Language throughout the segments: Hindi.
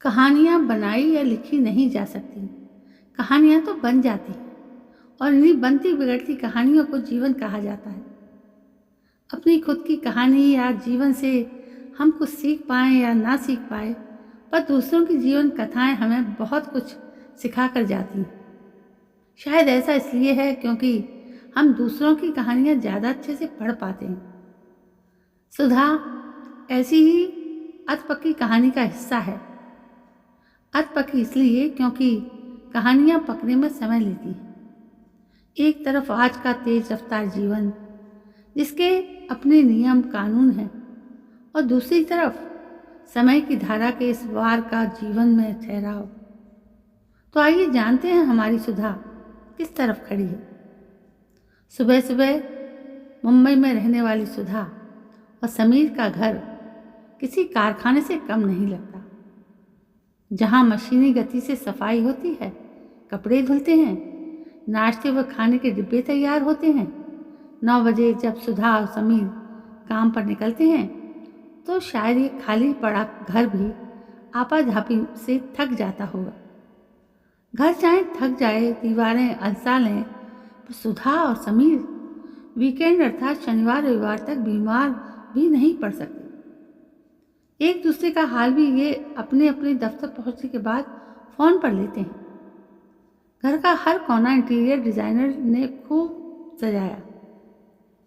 कहानियाँ बनाई या लिखी नहीं जा सकती, कहानियाँ तो बन जाती हैं और इन्हीं बनती बिगड़ती कहानियों को जीवन कहा जाता है। अपनी खुद की कहानी या जीवन से हम कुछ सीख पाएं या ना सीख पाए, पर दूसरों की जीवन कथाएं हमें बहुत कुछ सिखा कर जाती हैं। शायद ऐसा इसलिए है क्योंकि हम दूसरों की कहानियाँ ज़्यादा अच्छे से पढ़ पाते हैं। सुधा ऐसी ही अधपक्की कहानी का हिस्सा है। अधपक्की इसलिए क्योंकि कहानियाँ पकने में समय लेती हैं। एक तरफ आज का तेज रफ्तार जीवन जिसके अपने नियम कानून हैं, और दूसरी तरफ समय की धारा के इस वार का जीवन में ठहराव। तो आइए जानते हैं हमारी सुधा किस तरफ खड़ी है। सुबह सुबह मुंबई में रहने वाली सुधा और समीर का घर किसी कारखाने से कम नहीं लगता, जहाँ मशीनी गति से सफाई होती है, कपड़े धुलते हैं, नाश्ते व खाने के डिब्बे तैयार होते हैं। 9 बजे जब सुधा और समीर काम पर निकलते हैं तो शायद ये खाली पड़ा घर भी आपाधापी से थक जाता होगा। घर चाहे थक जाए, दीवारें अलसा लें, पर सुधा और समीर वीकेंड अर्थात शनिवार रविवार तक बीमार भी नहीं पड़ सकते। एक दूसरे का हाल भी ये अपने अपने दफ्तर पहुंचने के बाद फ़ोन पर लेते हैं। घर का हर कोना इंटीरियर डिज़ाइनर ने खूब सजाया।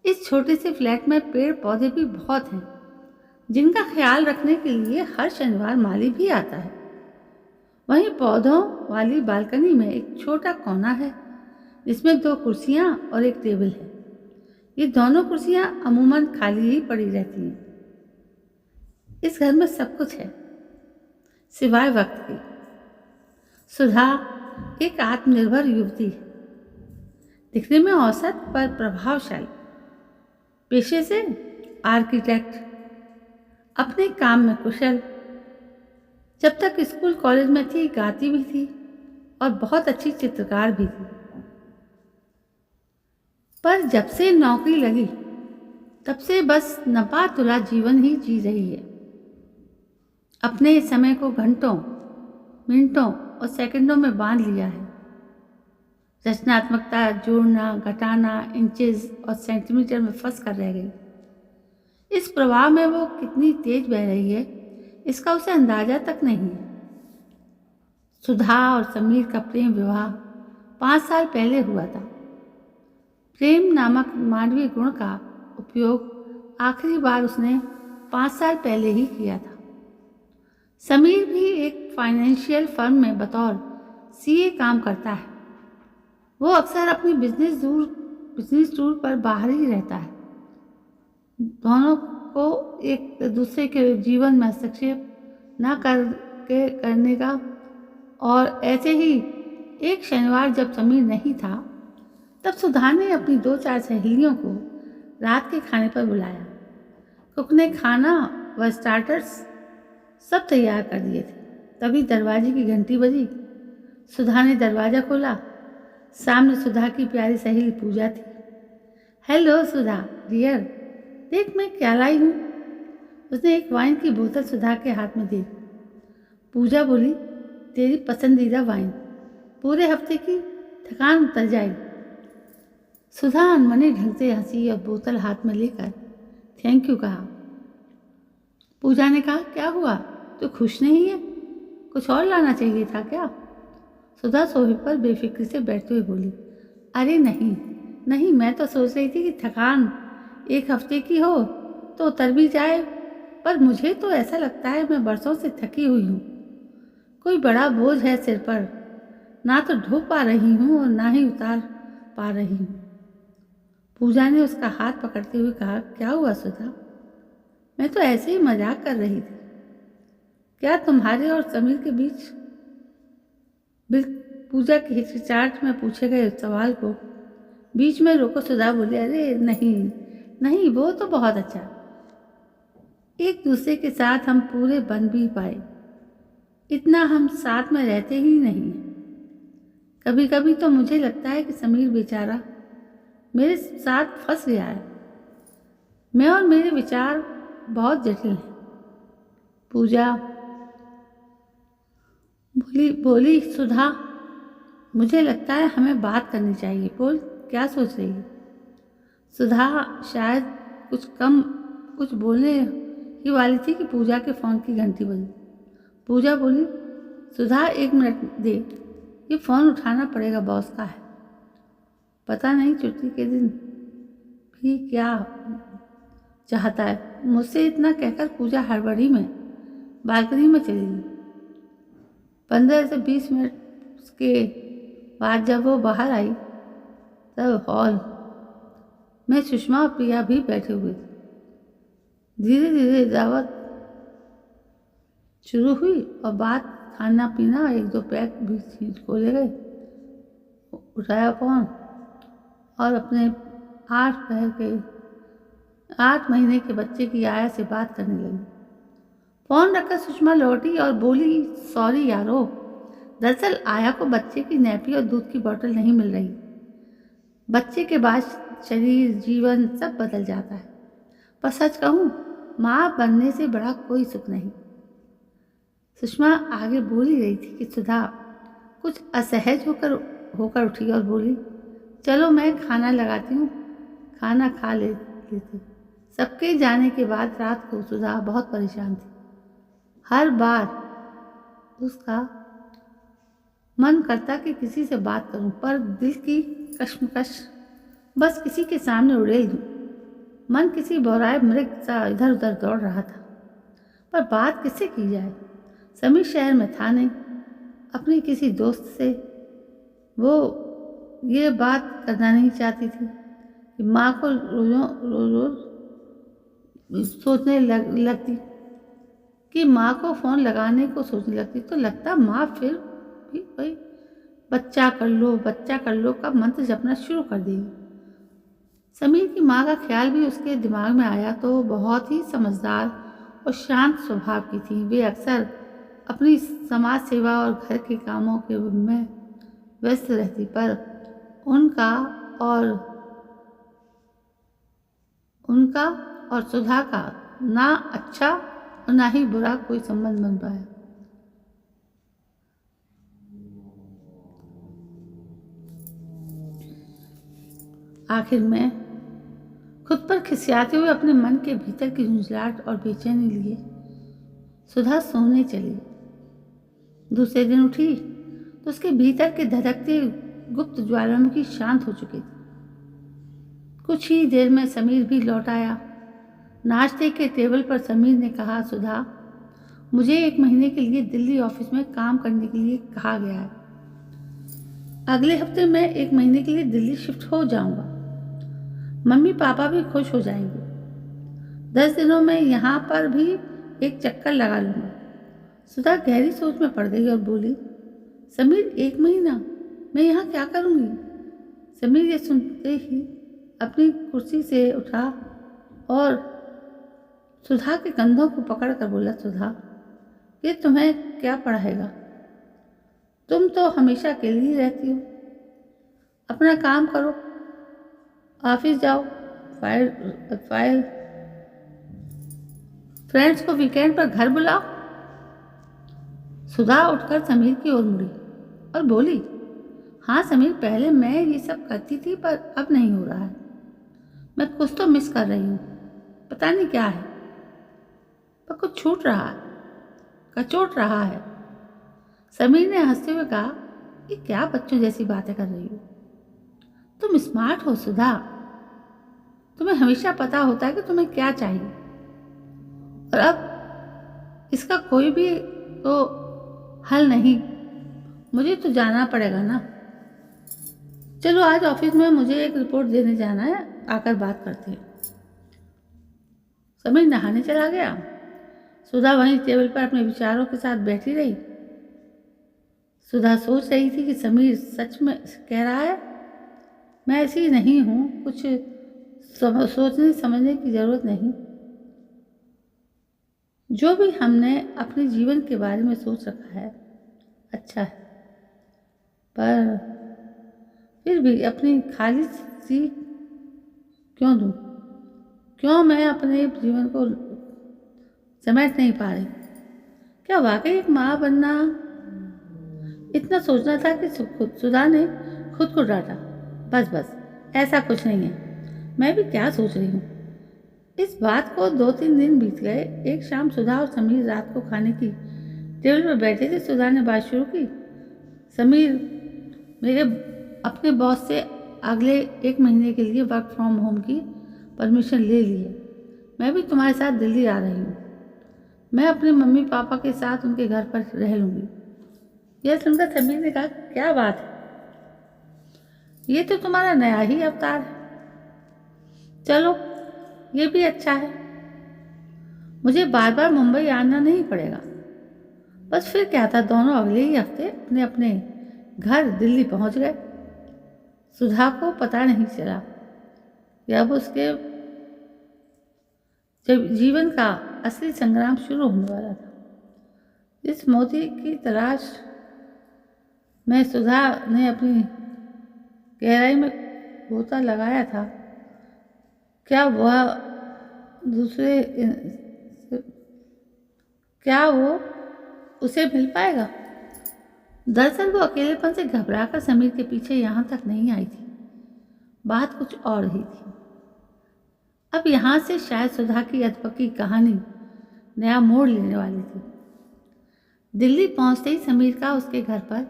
इस छोटे से फ्लैट में पेड़ पौधे भी बहुत हैं, जिनका ख्याल रखने के लिए हर शनिवार माली भी आता है। वहीं पौधों वाली बालकनी में एक छोटा कोना है, जिसमें 2 कुर्सियां और एक टेबल है। ये दोनों कुर्सियां अमूमन खाली ही पड़ी रहती हैं। इस घर में सब कुछ है सिवाय वक्त के। सुधा एक आत्मनिर्भर युवती है, दिखने में औसत पर प्रभावशाली, पेशे से आर्किटेक्ट, अपने काम में कुशल। जब तक स्कूल कॉलेज में थी गाती भी थी और बहुत अच्छी चित्रकार भी थी, पर जब से नौकरी लगी तब से बस नपा तुला जीवन ही जी रही है। अपने समय को घंटों, मिनटों और सेकंडों में बांध लिया है। रचनात्मकता जोड़ना, घटाना, इंचेस और सेंटीमीटर में फंस कर रह गई। इस प्रवाह में वो कितनी तेज बह रही है, इसका उसे अंदाजा तक नहीं है। सुधा और समीर का प्रेम विवाह 5 साल पहले हुआ था। प्रेम नामक मानवीय गुण का उपयोग आखिरी बार उसने 5 साल पहले ही किया था। समीर भी एक फाइनेंशियल फर्म में बतौर सीए काम करता है। वो अक्सर अपनी बिजनेस टूर पर बाहर ही रहता है। दोनों को एक दूसरे के जीवन में हस्तक्षेप न करने का। और ऐसे ही एक शनिवार जब समीर नहीं था, तब सुधा ने अपनी 2-4 सहेलियों को रात के खाने पर बुलाया। कुक ने खाना व स्टार्टर्स सब तैयार कर दिए थे। तभी दरवाजे की घंटी बजी। सुधा ने दरवाज़ा खोला। सामने सुधा की प्यारी सहेली पूजा थी। हेलो सुधा डियर, देख मैं क्या लाई हूँ। उसने एक वाइन की बोतल सुधा के हाथ में दी। पूजा बोली, तेरी पसंदीदा वाइन, पूरे हफ्ते की थकान उतर जाएगी। सुधा अनमने ढंग से हंसी और बोतल हाथ में लेकर थैंक यू कहा। पूजा ने कहा, क्या हुआ, तू खुश नहीं है? कुछ और लाना चाहिए था क्या? सुधा सोफे पर बेफिक्री से बैठते हुए बोली, अरे नहीं नहीं, मैं तो सोच रही थी कि थकान 1 हफ्ते की हो तो उतर भी जाए, पर मुझे तो ऐसा लगता है मैं बरसों से थकी हुई हूँ। कोई बड़ा बोझ है सिर पर, ना तो ढो पा रही हूँ और ना ही उतार पा रही हूँ। पूजा ने उसका हाथ पकड़ते हुए कहा, क्या हुआ सुधा? मैं तो ऐसे ही मजाक कर रही थी। क्या तुम्हारे और समीर के बीच? पूजा के हिचकिचाहट में पूछे गए सवाल को बीच में रोको सुधा बोली, अरे नहीं नहीं, वो तो बहुत अच्छा, एक दूसरे के साथ हम पूरे बन भी पाए। इतना हम साथ में रहते ही नहीं। कभी कभी तो मुझे लगता है कि समीर बेचारा मेरे साथ फंस गया है। मैं और मेरे विचार बहुत जटिल हैं। पूजा बोली सुधा, मुझे लगता है हमें बात करनी चाहिए। बोल, क्या सोच रही है? सुधा शायद कुछ बोलने ही वाली थी कि पूजा के फ़ोन की घंटी बजी। पूजा बोली, सुधा 1 मिनट दे, ये फ़ोन उठाना पड़ेगा, बॉस का है। पता नहीं छुट्टी के दिन भी क्या चाहता है मुझसे। इतना कहकर पूजा हड़बड़ी में बालकनी में चली गई। 15 से 20 मिनट के बाद जब वो बाहर आई तब हॉल में सुषमा और प्रिया भी बैठे हुए थे। धीरे धीरे दावत शुरू हुई और बात खाना पीना, 1-2 पैक भी चीज को ले गए। उठाया फोन और अपने 8 महीने के बच्चे की आया से बात करने लगी। फोन रखकर सुषमा लौटी और बोली, सॉरी यारो, दरअसल आया को बच्चे की नैपी और दूध की बोतल नहीं मिल रही। बच्चे के बाद शरीर, जीवन सब बदल जाता है। पर सच कहूँ, माँ बनने से बड़ा कोई सुख नहीं। सुषमा आगे बोल ही रही थी कि सुधा कुछ असहज होकर उठी और बोली, चलो मैं खाना लगाती हूँ, खाना खा लेते। सबके जाने के बाद रात को सुधा बहुत परेशान थी। हर बार उसका मन करता कि किसी से बात करूं, पर दिल की कश्मकश बस किसी के सामने उड़ेल दूं। मन किसी बौराए मृग सा इधर उधर दौड़ रहा था, पर बात किससे की जाए? समीर शहर में था नहीं। अपनी किसी दोस्त से वो ये बात करना नहीं चाहती थी कि माँ को रोज सोचने लगती कि माँ को फ़ोन लगाने को सोचने लगती, तो लगता माँ फिर भी वही बच्चा कर लो का मंत्र जपना शुरू कर देगी। समीर की माँ का ख्याल भी उसके दिमाग में आया तो बहुत ही समझदार और शांत स्वभाव की थी। वे अक्सर अपनी समाज सेवा और घर के कामों के में व्यस्त रहती, पर उनका और सुधा का ना अच्छा और ना ही बुरा कोई संबंध बन पाया। आखिर में खुद पर खिसियाते हुए अपने मन के भीतर की झुंझलाहट और बेचैनी लिए सुधा सोने चली। दूसरे दिन उठी तो उसके भीतर के धधकते गुप्त ज्वालामुखी शांत हो चुके थे। कुछ ही देर में समीर भी लौट आया। नाश्ते के टेबल पर समीर ने कहा, सुधा, मुझे 1 महीने के लिए दिल्ली ऑफिस में काम करने के लिए कहा गया है। अगले हफ्ते मैं 1 महीने के लिए दिल्ली शिफ्ट हो जाऊंगा। मम्मी पापा भी खुश हो जाएंगे। 10 दिनों में यहाँ पर भी एक चक्कर लगा लूंगा। सुधा गहरी सोच में पड़ गई और बोली, समीर 1 महीना मैं यहाँ क्या करूँगी? समीर ये सुनते ही अपनी कुर्सी से उठा और सुधा के कंधों को पकड़कर बोला, सुधा, ये तुम्हें क्या पढ़ाएगा? तुम तो हमेशा अकेली ही रहती हो। अपना काम करो, ऑफिस जाओ, फाइल फ्रेंड्स को वीकेंड पर घर बुलाओ। सुधा उठकर समीर की ओर मुड़ी और बोली, हाँ समीर, पहले मैं ये सब करती थी पर अब नहीं हो रहा है। मैं कुछ तो मिस कर रही हूँ, पता नहीं क्या है, पर कुछ छूट रहा है, कचोट रहा है। समीर ने हंसते हुए कहा, ये क्या बच्चों जैसी बातें कर रही हो? तुम स्मार्ट हो सुधा, तुम्हें हमेशा पता होता है कि तुम्हें क्या चाहिए, और अब इसका कोई भी तो हल नहीं। मुझे तो जाना पड़ेगा ना। चलो आज ऑफिस में मुझे एक रिपोर्ट देने जाना है, आकर बात करते हैं। समीर नहाने चला गया। सुधा वहीं टेबल पर अपने विचारों के साथ बैठी रही। सुधा सोच रही थी कि समीर सच में कह रहा है, मैं ऐसी नहीं हूँ, कुछ सोचने समझने की जरूरत नहीं। जो भी हमने अपने जीवन के बारे में सोच रखा है अच्छा है, पर फिर भी अपनी खाली सी क्यों दूँ? क्यों मैं अपने जीवन को समेट नहीं पा रही? क्या वाकई एक माँ बनना इतना सोचना था कि सुधा ने खुद को डांटा। बस बस, ऐसा कुछ नहीं है, मैं भी क्या सोच रही हूँ। इस बात को 2-3 दिन बीत गए। एक शाम सुधा और समीर रात को खाने की टेबल पर बैठे थे। सुधा ने बात शुरू की, समीर, मेरे अपने बॉस से अगले 1 महीने के लिए वर्क फ्रॉम होम की परमिशन ले ली है। मैं भी तुम्हारे साथ दिल्ली आ रही हूँ। मैं अपने मम्मी पापा के साथ उनके घर पर रह लूँगी। यह सुनकर समीर ने कहा, क्या बात है, ये तो तुम्हारा नया ही अवतार है। चलो, ये भी अच्छा है, मुझे बार बार मुंबई आना नहीं पड़ेगा। बस फिर क्या था, दोनों अगले ही हफ्ते अपने अपने घर दिल्ली पहुंच गए। सुधा को पता नहीं चला कि अब उसके जब जीवन का असली संग्राम शुरू होने वाला था। इस मोती की तलाश में सुधा ने अपनी गहराई में गोता लगाया था। क्या वो उसे मिल पाएगा? दरअसल वो अकेलेपन से घबराकर समीर के पीछे यहाँ तक नहीं आई थी। बात कुछ और ही थी। अब यहाँ से शायद सुधा की अधपकी कहानी नया मोड़ लेने वाली थी। दिल्ली पहुँचते ही समीर का उसके घर पर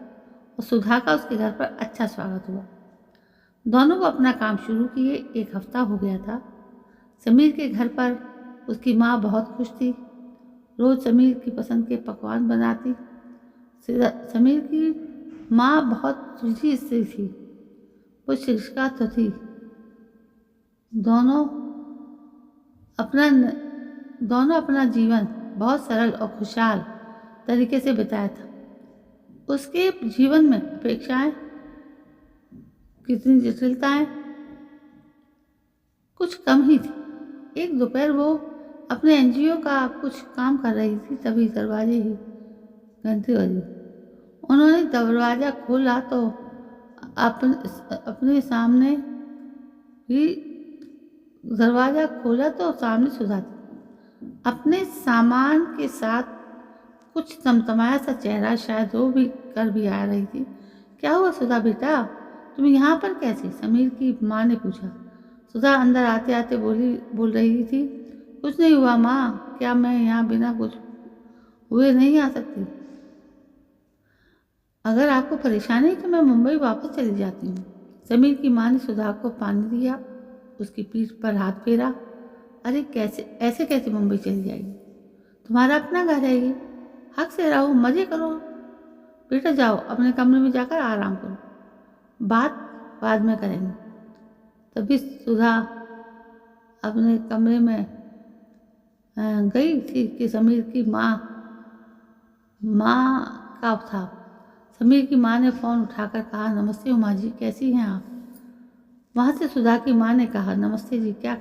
और सुधा का उसके घर पर अच्छा स्वागत हुआ। दोनों को अपना काम शुरू किए 1 हफ्ता हो गया था। समीर के घर पर उसकी माँ बहुत खुश थी। रोज़ समीर की पसंद के पकवान बनाती। समीर की माँ बहुत सुलझी स्त्री थी, वो शिक्षिका तो थी। दोनों अपना जीवन बहुत सरल और खुशहाल तरीके से बिताया था। उसके जीवन में अपेक्षाएं, कितनी जटिलताएं कुछ कम ही थी। एक दोपहर वो अपने एनजीओ का कुछ काम कर रही थी, तभी दरवाजे ही घंटी बजी। उन्होंने दरवाज़ा खोला तो सामने सुधा थी, अपने सामान के साथ। कुछ तमतमाया सा चेहरा, शायद वो भी आ रही थी। क्या हुआ सुधा बेटा, तुम यहाँ पर कैसे? समीर की माँ ने पूछा। सुधा अंदर आते आते बोल रही थी, कुछ नहीं हुआ माँ, क्या मैं यहाँ बिना कुछ हुए नहीं आ सकती? अगर आपको परेशानी है तो मैं मुंबई वापस चली जाती हूँ। समीर की माँ ने सुधा को पानी दिया, उसकी पीठ पर हाथ फेरा। अरे ऐसे कैसे मुंबई चली जाएगी? तुम्हारा अपना घर है ये, हक से रहो, मजे करो। बेटा जाओ, अपने कमरे में जाकर आराम करो, बात बाद में करेंगे। तभी सुधा अपने कमरे में गई थी कि समीर की माँ का था। समीर की माँ ने फ़ोन उठाकर कहा, नमस्ते उमा जी, कैसी हैं आप? वहाँ से सुधा की माँ ने कहा, नमस्ते जी, क्या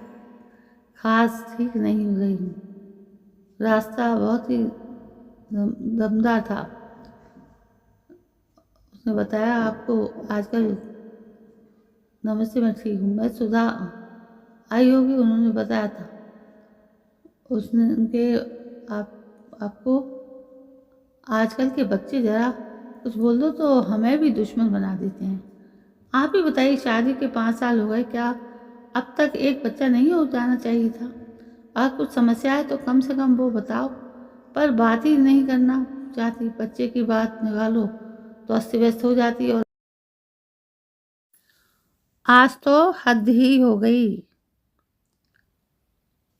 खास ठीक नहीं हो रही हूँ, रास्ता बहुत ही दमदार था। उसने बताया आपको आजकल। नमस्ते, मैं ठीक हूँ। मैं सुधा आई होगी, उन्होंने बताया था। उसने आपको आजकल के बच्चे ज़रा कुछ बोल दो तो हमें भी दुश्मन बना देते हैं। आप ही बताइए, शादी के 5 साल हो गए, क्या अब तक एक बच्चा नहीं हो जाना चाहिए था? अगर कुछ समस्या है तो कम से कम वो बताओ, पर बात ही नहीं करना चाहती। बच्चे की बात निकालो तो अस्त व्यस्त हो जाती। और आज तो हद ही हो गई,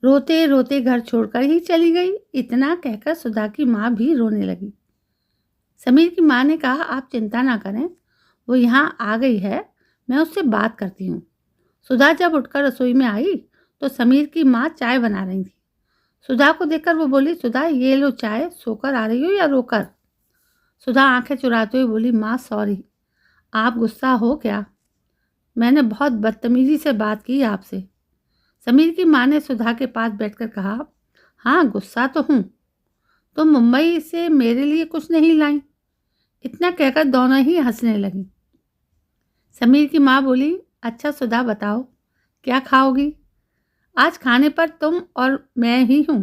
रोते रोते घर छोड़कर ही चली गई। इतना कहकर सुधा की माँ भी रोने लगी। समीर की माँ ने कहा, आप चिंता ना करें, वो यहाँ आ गई है, मैं उससे बात करती हूँ। सुधा जब उठकर रसोई में आई तो समीर की माँ चाय बना रही थी। सुधा को देखकर वो बोली, सुधा ये लो चाय, सोकर आ रही हो या रोकर? सुधा आंखें चुराते हुए बोली, माँ सॉरी, आप गुस्सा हो क्या? मैंने बहुत बदतमीजी से बात की आपसे। समीर की माँ ने सुधा के पास बैठकर कहा, हाँ गुस्सा तो हूँ, तुम मुंबई से मेरे लिए कुछ नहीं लाई। इतना कहकर दोनों ही हंसने लगी। समीर की माँ बोली, अच्छा सुधा बताओ, क्या खाओगी? आज खाने पर तुम और मैं ही हूँ।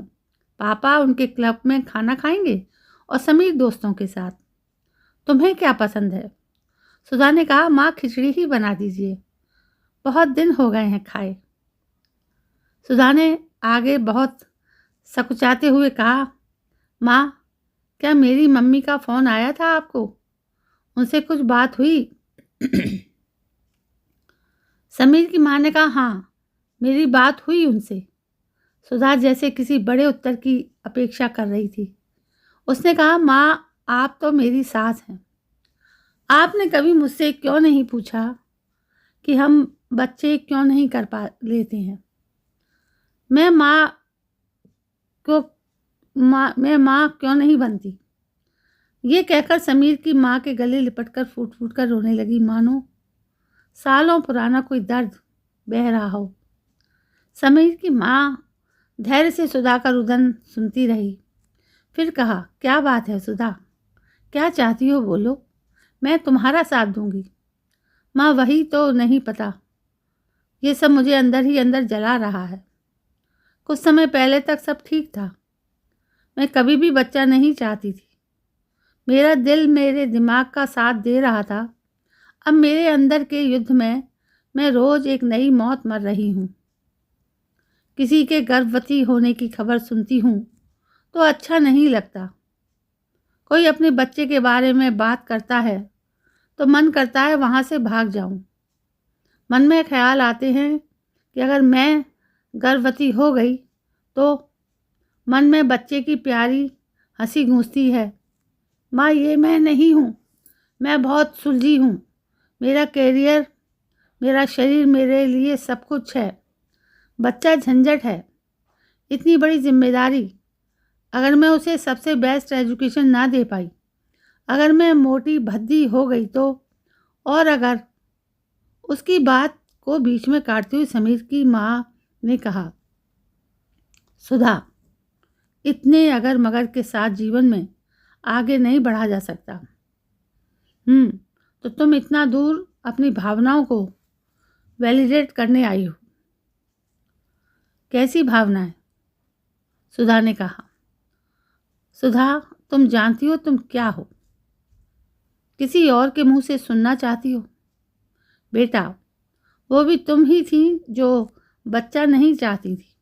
पापा उनके क्लब में खाना खाएंगे और समीर दोस्तों के साथ। तुम्हें क्या पसंद है? सुधा ने कहा, माँ खिचड़ी ही बना दीजिए, बहुत दिन हो गए हैं खाए। सुधा ने आगे बहुत सकुचाते हुए कहा, माँ, क्या मेरी मम्मी का फ़ोन आया था आपको? उनसे कुछ बात हुई? समीर की माँ ने कहा, हाँ, मेरी बात हुई उनसे। सुधा जैसे किसी बड़े उत्तर की अपेक्षा कर रही थी। उसने कहा, माँ, आप तो मेरी सास हैं। आपने कभी मुझसे क्यों नहीं पूछा कि हम बच्चे क्यों नहीं कर पा लेते हैं? मैं माँ क्यों नहीं बनती? ये कहकर समीर की माँ के गले लिपटकर फूट फूट कर रोने लगी, मानो सालों पुराना कोई दर्द बह रहा हो। समीर की माँ धैर्य से सुधा का रुदन सुनती रही। फिर कहा, क्या बात है सुधा, क्या चाहती हो बोलो, मैं तुम्हारा साथ दूंगी। माँ, वही तो नहीं पता, ये सब मुझे अंदर ही अंदर जला रहा है। कुछ समय पहले तक सब ठीक था, मैं कभी भी बच्चा नहीं चाहती थी। मेरा दिल मेरे दिमाग का साथ दे रहा था। अब मेरे अंदर के युद्ध में मैं रोज एक नई मौत मर रही हूँ। किसी के गर्भवती होने की खबर सुनती हूँ तो अच्छा नहीं लगता। कोई अपने बच्चे के बारे में बात करता है तो मन करता है वहाँ से भाग जाऊं। मन में ख्याल आते हैं कि अगर मैं गर्भवती हो गई तो मन में बच्चे की प्यारी हंसी गूंजती है, माँ, ये मैं नहीं हूँ, मैं बहुत सुलझी हूँ। मेरा कैरियर, मेरा शरीर मेरे लिए सब कुछ है। बच्चा झंझट है, इतनी बड़ी जिम्मेदारी। अगर मैं उसे सबसे बेस्ट एजुकेशन ना दे पाई, अगर मैं मोटी भद्दी हो गई तो, और अगर उसकी बात को बीच में काटती हुई समीर की माँ ने कहा, सुधा, इतने अगर मगर के साथ जीवन में आगे नहीं बढ़ा जा सकता। तो तुम इतना दूर अपनी भावनाओं को वैलिडेट करने आई हो। कैसी भावनाएं? सुधा ने कहा। सुधा, तुम जानती हो तुम क्या हो? किसी और के मुंह से सुनना चाहती हो? बेटा, वो भी तुम ही थी जो बच्चा नहीं चाहती थी,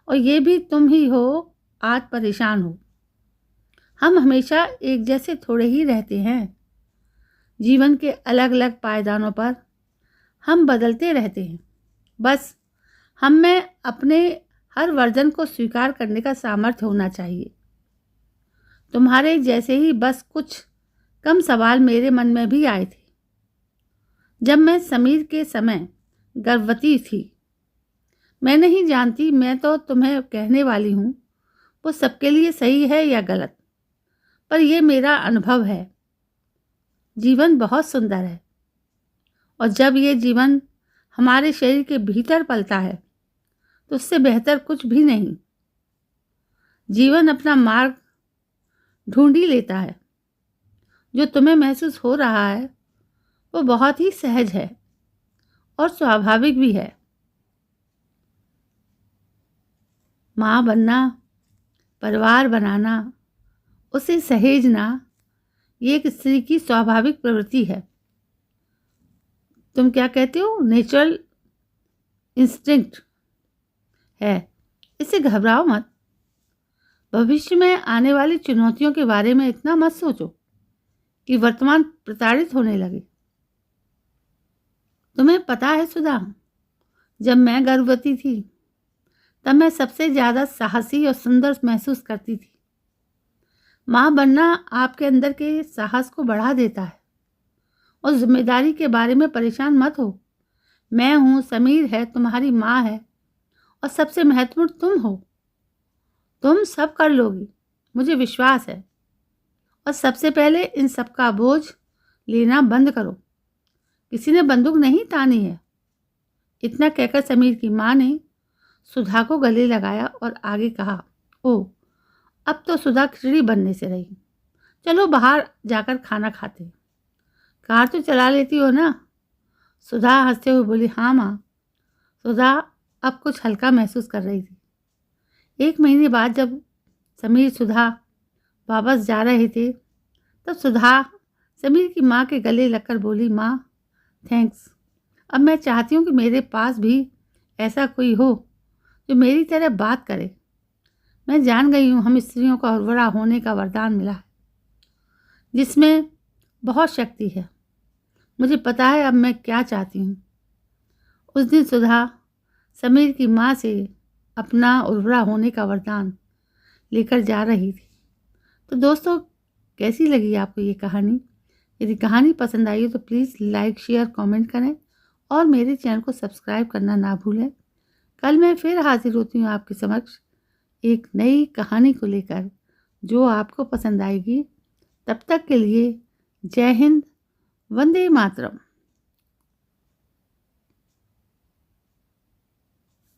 और ये भी तुम ही हो आज परेशान हो। हम हमेशा एक जैसे थोड़े ही रहते हैं। जीवन के अलग अलग पायदानों पर हम बदलते रहते हैं। बस हम में अपने हर वर्जन को स्वीकार करने का सामर्थ्य होना चाहिए। तुम्हारे जैसे ही बस कुछ कम सवाल मेरे मन में भी आए थे जब मैं समीर के समय गर्भवती थी। मैं नहीं जानती, मैं तो तुम्हें कहने वाली हूँ वो सबके लिए सही है या गलत, पर यह मेरा अनुभव है। जीवन बहुत सुंदर है, और जब ये जीवन हमारे शरीर के भीतर पलता है तो उससे बेहतर कुछ भी नहीं। जीवन अपना मार्ग ढूंढ ही लेता है। जो तुम्हें महसूस हो रहा है वो बहुत ही सहज है और स्वाभाविक भी है। माँ बनना, परिवार बनाना, उसे सहेजना, ये एक स्त्री की स्वाभाविक प्रवृत्ति है। तुम क्या कहते हो? नेचुरल इंस्टिंक्ट है। इससे घबराओ मत। भविष्य में आने वाली चुनौतियों के बारे में इतना मत सोचो कि वर्तमान प्रताड़ित होने लगे। तुम्हें पता है सुधा, जब मैं गर्भवती थी तब मैं सबसे ज़्यादा साहसी और सुंदर महसूस करती थी। माँ बनना आपके अंदर के साहस को बढ़ा देता है। और जिम्मेदारी के बारे में परेशान मत हो। मैं हूँ, समीर है, तुम्हारी माँ है, और सबसे महत्वपूर्ण तुम हो। तुम सब कर लोगी, मुझे विश्वास है। और सबसे पहले इन सब का बोझ लेना बंद करो। किसी ने बंदूक नहीं तानी है। इतना कहकर समीर की माँ ने सुधा को गले लगाया और आगे कहा, ओह, अब तो सुधा खिचड़ी बनने से रही। चलो बाहर जाकर खाना खाते। कार तो चला लेती हो ना? सुधा हंसते हुए बोली, हाँ माँ। सुधा अब कुछ हल्का महसूस कर रही थी। 1 महीने बाद जब समीर सुधा वापस जा रहे थे तब सुधा समीर की माँ के गले लगकर बोली, माँ थैंक्स। अब मैं चाहती हूँ कि मेरे पास भी ऐसा कोई हो जो मेरी तरह बात करे। मैं जान गई हूँ हम स्त्रियों को उर्वरा होने का वरदान मिला है जिसमें बहुत शक्ति है। मुझे पता है अब मैं क्या चाहती हूँ। उस दिन सुधा समीर की माँ से अपना उर्वरा होने का वरदान लेकर जा रही थी। तो दोस्तों, कैसी लगी आपको ये कहानी? यदि कहानी पसंद आई हो तो प्लीज़ लाइक, शेयर, कमेंट करें और मेरे चैनल को सब्सक्राइब करना ना भूलें। कल मैं फिर हाजिर होती हूँ आपके समक्ष एक नई कहानी को लेकर जो आपको पसंद आएगी। तब तक के लिए जय हिंद, वंदे मातरम।